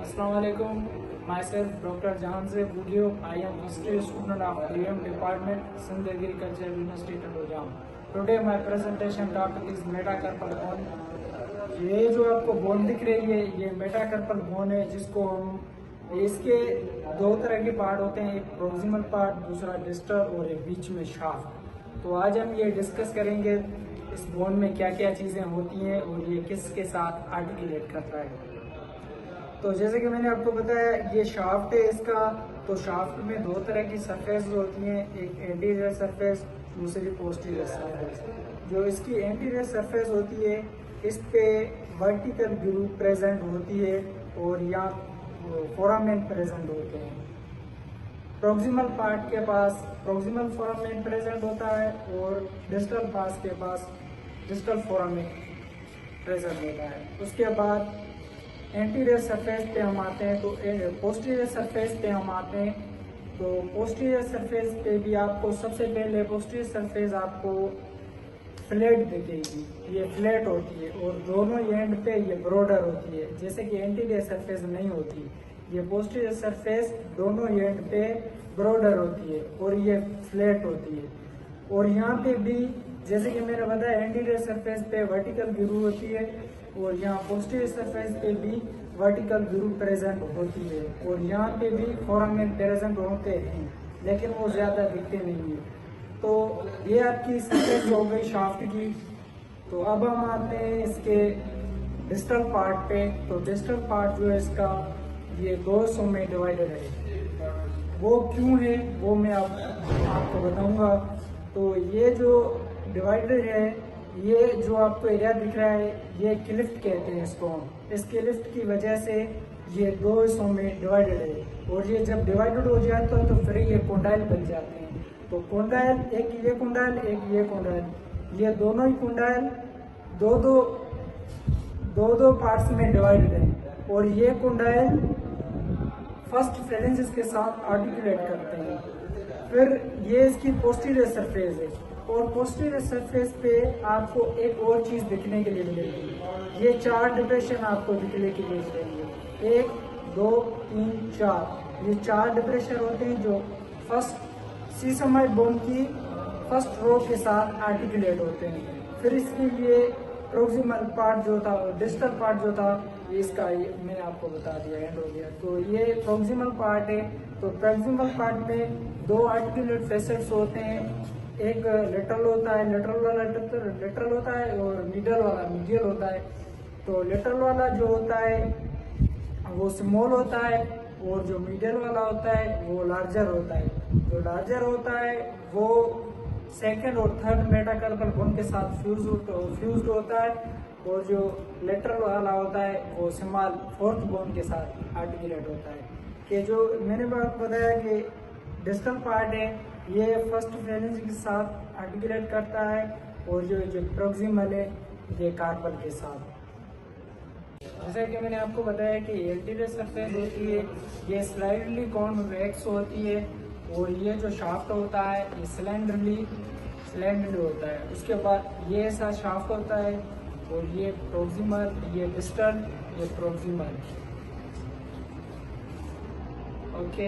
Assalamu alaikum. Myself, Dr. Jahanzeb Budio. I am history student of DM Department, Sindh Agriculture University, Tandojam. Today my presentation topic is metacarpal bone. ये जो आपको bone दिख रही है, ये metacarpal bone है, जिसको हम इसके दो तरह के पार्ट होते हैं, एक प्रोक्सिमल पार्ट, दूसरा डिस्टल और एक बीच में शाफ्ट। तो आज हम ये डिस्कस करेंगे इस बोन में क्या क्या चीज़ें होती हैं और ये किसके साथ आर्टिकुलेट करता है। तो जैसे कि मैंने आपको बताया, ये शाफ्ट है इसका। तो शाफ्ट में दो तरह की सरफेस होती हैं, एक एंटीरियर सरफेस, दूसरी पोस्टीरियर सरफेस। जो इसकी एंटीरियर सरफेस होती है, इस पे वर्टिकल ग्रूव प्रेजेंट होती है और यहाँ फोरामेन प्रेजेंट होते हैं। प्रोक्सिमल पार्ट के पास प्रोक्सिमल फोरामेन प्रेजेंट होता है और डिस्टल पास के पास डिस्टल फोरामेन प्रेजेंट होता है। उसके बाद एंटीरियर सरफेस पे हम आते हैं, तो पोस्टीरियर सरफेस पे हम आते हैं। तो पोस्टीरियर सरफेस पे भी आपको सबसे पहले पोस्टीरियर सरफेस आपको फ्लैट दिखेगी, ये फ्लैट होती है और दोनों एंड पे ये ब्रॉडर होती है, जैसे कि एंटीरियर सरफेस नहीं होती। ये पोस्टीरियर सरफेस दोनों एंड पे ब्रॉडर होती है और ये फ्लैट होती है। और यहाँ पे भी जैसे कि मैंने बताया, एंटीरियर सरफेस पे वर्टिकल ग्रूव होती है और यहाँ पोस्टीरियर सरफेस पे भी वर्टिकल ग्रूव प्रेजेंट होती है और यहाँ पे भी फोरामेन प्रेजेंट होते हैं, लेकिन वो ज़्यादा दिखते नहीं है। तो ये आपकी सरफेस हो गई शाफ्ट की। तो अब हम आते हैं इसके डिस्टल पार्ट पे। तो डिस्टल पार्ट जो है इसका, ये दो हिस्सों में डिवाइडेड है। वो क्यों है वो मैं आपको बताऊंगा। तो ये जो डिवाइडेड है, ये जो आपको एरिया दिख रहा है, ये क्लिफ्ट कहते हैं इसको हम। इस क्लिफ्ट की वजह से ये दो हिस्सों में डिवाइडेड है और ये जब डिवाइडेड हो जाता है तो फिर ये कोंडाइल बन जाते हैं। तो कोंडाइल, एक ये कोंडाइल, एक ये कोंडाइल, ये दोनों ही कोंडाइल दो पार्ट्स में डिवाइडेड है और ये कोंडाइल फर्स्ट फेलेंसिस के साथ आर्टिकुलेट करते हैं। फिर ये इसकी पोस्टीरियर सरफेस है और पोस्टीरियर सरफेस पे आपको एक और चीज दिखने के लिए मिलेगी। ये 4 डिप्रेशन आपको दिखने के लिए मिलेंगे, 1 2 3 4। ये 4 डिप्रेशन होते हैं जो फर्स्ट सीसमाइड बोन की फर्स्ट रो के साथ आर्टिकुलेट होते हैं। फिर इसके लिए प्रोक्सिमल पार्ट जो था और डिस्टल पार्ट जो था, इसका ये मैंने आपको बता दिया, एंड हो गया। तो ये प्रोक्सिमल पार्ट है। तो प्रोक्सिमल पार्ट में 2 आर्टिकुलेट फेसेट्स होते हैं, एक लेटरल होता है, लेटरल वाला लेटरल होता है और मिडल वाला मीडियल होता है। तो लेटरल वाला जो होता है वो स्मॉल होता है और जो मिडल वाला होता है वो लार्जर होता है। जो लार्जर होता है वो सेकंड और थर्ड मेटाकार्पल बोन के साथ फ्यूज्ड होता है और जो लेटरल वाला होता है वो स्मॉल फोर्थ बोन के साथ आर्टिकुलेट होता है। कि जो मैंने आपको बताया कि डिस्टल पार्ट है, ये फर्स्ट फेलेंस के साथ आर्टिकुलेट करता है और जो प्रोक्सिमल है ये कार्पल के साथ। जैसे कि मैंने आपको बताया कि एंटीरियर सरफेस होती है, ये स्लाइडली कॉन्वेक्स होती है और ये जो शाफ्ट होता है ये सिलेंडरली होता है। उसके बाद ये ऐसा शाफ्ट होता है और ये प्रोक्सिमल, ये डिस्टल, ये प्रोक्सिमल। ओके।